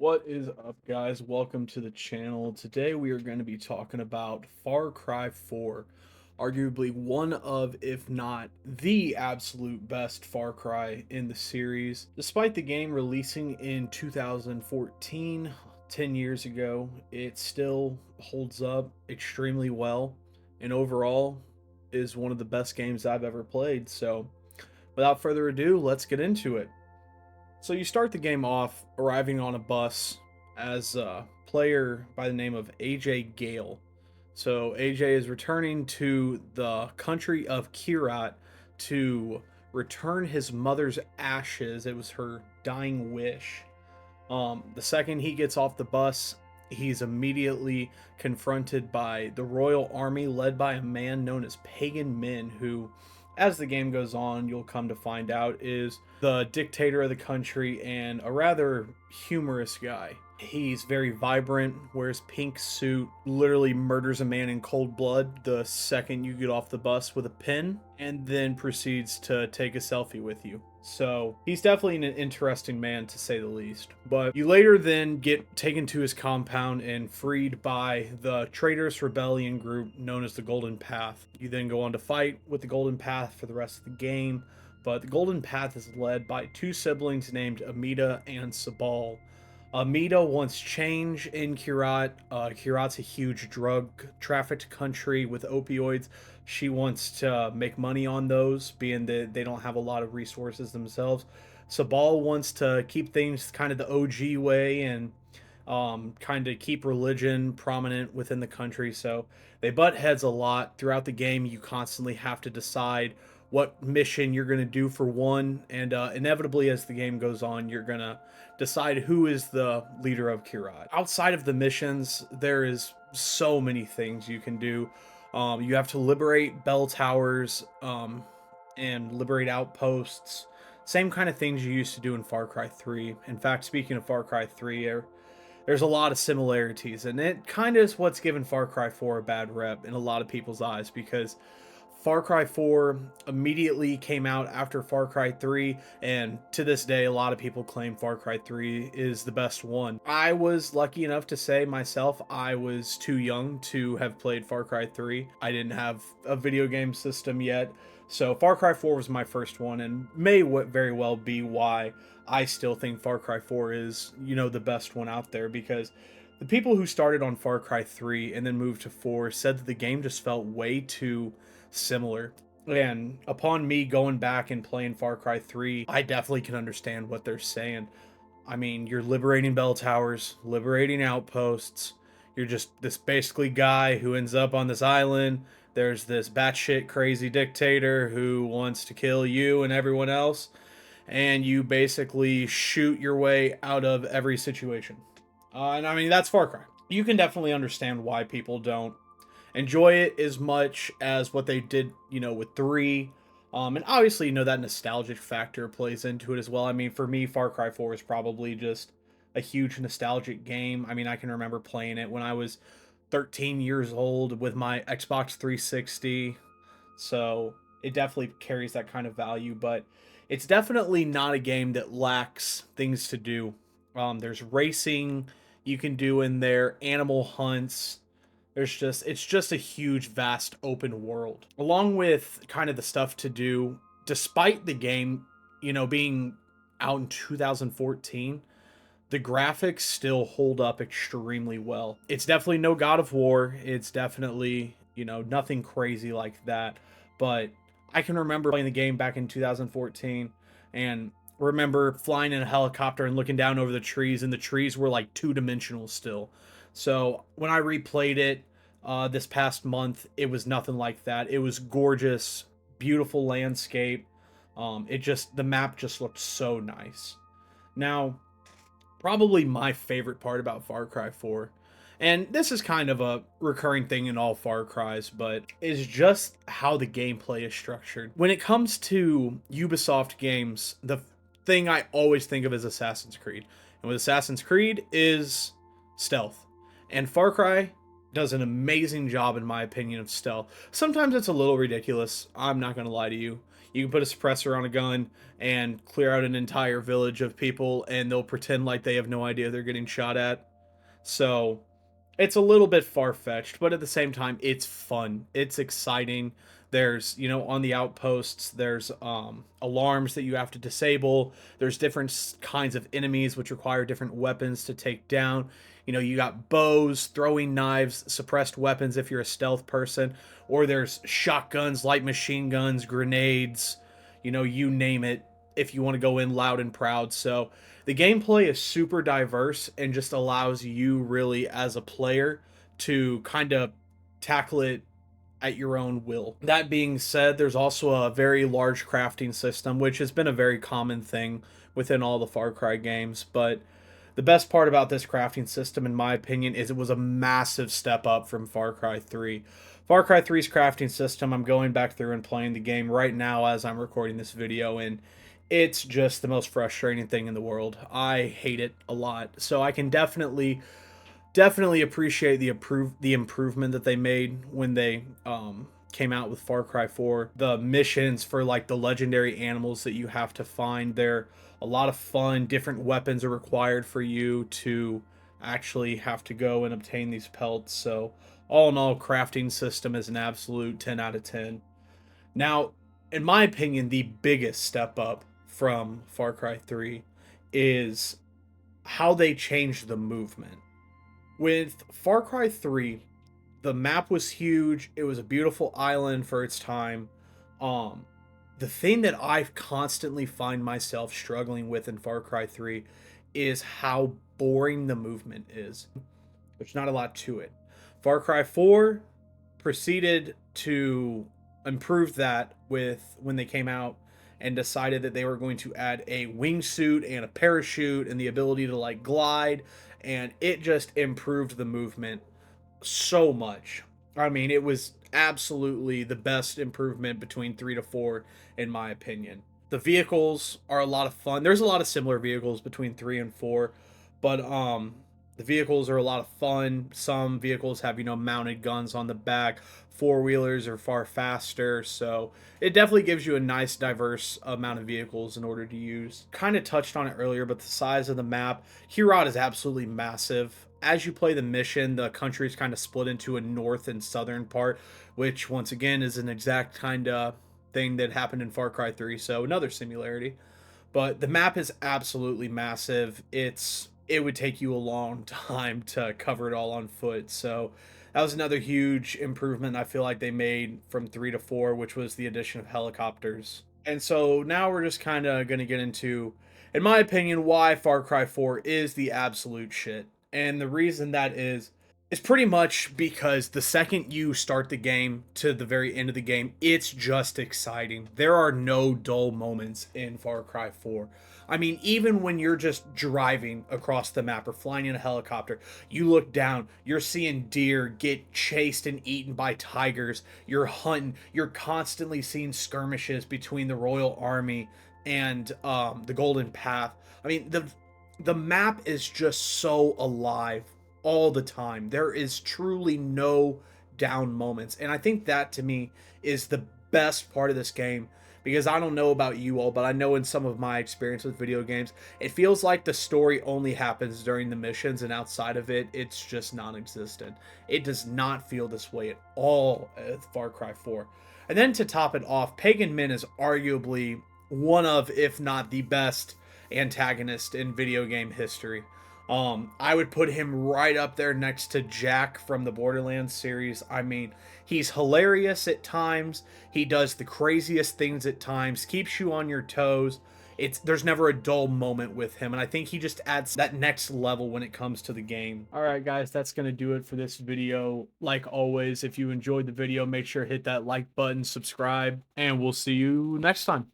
What is up, guys? Welcome to the channel. Today we are going to be talking about Far Cry 4, arguably one of, if not the absolute best Far Cry in the series. Despite the game releasing in 2014, 10 years ago, it still holds up extremely well and overall is one of the best games I've ever played. So, without further ado, let's get into it. So you start the game off arriving on a bus as a player by the name of AJ Gale. So AJ is returning to the country of Kirat to return his mother's ashes. It was her dying wish. The second he gets off the bus, he's immediately confronted by the Royal Army led by a man known as Pagan Min, who, as the game goes on, you'll come to find out is the dictator of the country and a rather humorous guy. He's very vibrant, wears pink suit, literally murders a man in cold blood the second you get off the bus with a pin, and then proceeds to take a selfie with you. So he's definitely an interesting man to say the least. But you later then get taken to his compound and freed by the traitorous rebellion group known as the Golden Path. You then go on to fight with the Golden Path for the rest of the game, but the Golden Path is led by two siblings named Amita and Sabal. Amita wants change in Kirat. Kirat's a huge drug trafficked country with opioids. She wants to make money on those, being that they don't have a lot of resources themselves. Sabal wants to keep things kind of the OG way and kind of keep religion prominent within the country. So they butt heads a lot throughout the game. You constantly have to decide what mission you're going to do for one, and inevitably, as the game goes on, you're going to decide who is the leader of Kirat. Outside of the missions, there is so many things you can do. You have to liberate bell towers and liberate outposts. Same kind of things you used to do in Far Cry 3. In fact, speaking of Far Cry 3, there's a lot of similarities, and it kind of is what's given Far Cry 4 a bad rep in a lot of people's eyes because Far Cry 4 immediately came out after Far Cry 3, and to this day, a lot of people claim Far Cry 3 is the best one. I was lucky enough to say myself, I was too young to have played Far Cry 3. I didn't have a video game system yet, so Far Cry 4 was my first one, and may very well be why I still think Far Cry 4 is, the best one out there, because the people who started on Far Cry 3 and then moved to 4 said that the game just felt way too similar. And upon me going back and playing Far Cry 3, I definitely can understand what they're saying. I mean, you're liberating bell towers, liberating outposts. You're just this basically guy who ends up on this island. There's this batshit crazy dictator who wants to kill you and everyone else. And you basically shoot your way out of every situation. And I mean, that's Far Cry. You can definitely understand why people don't enjoy it as much as what they did, with 3. And obviously, that nostalgic factor plays into it as well. I mean, for me, Far Cry 4 is probably just a huge nostalgic game. I mean, I can remember playing it when I was 13 years old with my Xbox 360. So it definitely carries that kind of value, but it's definitely not a game that lacks things to do. There's racing you can do in there, animal hunts, it's just a huge, vast, open world. Along with kind of the stuff to do, despite the game, being out in 2014, the graphics still hold up extremely well. It's definitely no God of War. It's definitely, nothing crazy like that. But I can remember playing the game back in 2014 and remember flying in a helicopter and looking down over the trees, and the trees were like two-dimensional still. So when I replayed it this past month, it was nothing like that. It was gorgeous, beautiful landscape. The map just looked so nice. Now, probably my favorite part about Far Cry 4, and this is kind of a recurring thing in all Far Cries, but is just how the gameplay is structured. When it comes to Ubisoft games, the thing I always think of is Assassin's Creed. And with Assassin's Creed is stealth. And Far Cry does an amazing job, in my opinion, of stealth. Sometimes it's a little ridiculous. I'm not going to lie to you. You can put a suppressor on a gun and clear out an entire village of people, and they'll pretend like they have no idea they're getting shot at. So it's a little bit far-fetched, but at the same time it's fun, it's exciting. There's, you know, on the outposts there's alarms that you have to disable. There's different kinds of enemies which require different weapons to take down. You know, you got bows, throwing knives, suppressed weapons if you're a stealth person, or there's shotguns, light machine guns, grenades, you know, you name it, if you want to go in loud and proud. So the gameplay is super diverse and just allows you really as a player to kind of tackle it at your own will. That being said, there's also a very large crafting system, which has been a very common thing within all the Far Cry games. But the best part about this crafting system, in my opinion, is it was a massive step up from Far Cry 3. Far Cry 3's crafting system, I'm going back through and playing the game right now as I'm recording this video, and it's just the most frustrating thing in the world. I hate it a lot. So I can definitely appreciate the improvement that they made when they came out with Far Cry 4. The missions for like the legendary animals that you have to find, they're a lot of fun. Different weapons are required for you to actually have to go and obtain these pelts. So all in all, crafting system is an absolute 10 out of 10. Now, in my opinion, the biggest step up from Far Cry 3 is how they changed the movement. With Far Cry 3, the map was huge. It was a beautiful island for its time. Um, the thing that I constantly find myself struggling with in Far Cry 3 is how boring the movement is. There's not a lot to it. Far Cry 4 proceeded to improve that with when they came out and decided that they were going to add a wingsuit and a parachute and the ability to like glide, and it just improved the movement so much. I mean, it was absolutely the best improvement between 3 to 4 in my opinion. The vehicles are a lot of fun. There's a lot of similar vehicles between 3 and 4, but the vehicles are a lot of fun. Some vehicles have, you know, mounted guns on the back. Four-wheelers are far faster, so it definitely gives you a nice diverse amount of vehicles in order to use. Kind of touched on it earlier, but the size of the map, Heorot is absolutely massive. As you play the mission, the country is kind of split into a north and southern part, which once again is an exact kind of thing that happened in Far Cry 3, so another similarity. But the map is absolutely massive. It would take you a long time to cover it all on foot. So that was another huge improvement I feel like they made from 3 to 4, which was the addition of helicopters. And so now we're just kind of going to get into, in my opinion, why Far Cry 4 is the absolute shit. And the reason that is pretty much because the second you start the game to the very end of the game, it's just exciting. There are no dull moments in Far Cry 4. I mean, even when you're just driving across the map or flying in a helicopter, you look down, you're seeing deer get chased and eaten by tigers, you're hunting, you're constantly seeing skirmishes between the Royal Army and the Golden Path. I mean, the map is just so alive all the time. There is truly no down moments. And I think that to me is the best part of this game, because I don't know about you all, but I know in some of my experience with video games, it feels like the story only happens during the missions, and outside of it, it's just non-existent. It does not feel this way at all at Far Cry 4. And then to top it off, Pagan Min is arguably one of, if not the best antagonist in video game history. I would put him right up there next to Jack from the Borderlands series. I mean, he's hilarious at times. He does the craziest things at times, keeps you on your toes. There's never a dull moment with him, and I think he just adds that next level when it comes to the game. All right, guys, that's going to do it for this video. Like always, if you enjoyed the video, make sure to hit that like button, subscribe, and we'll see you next time.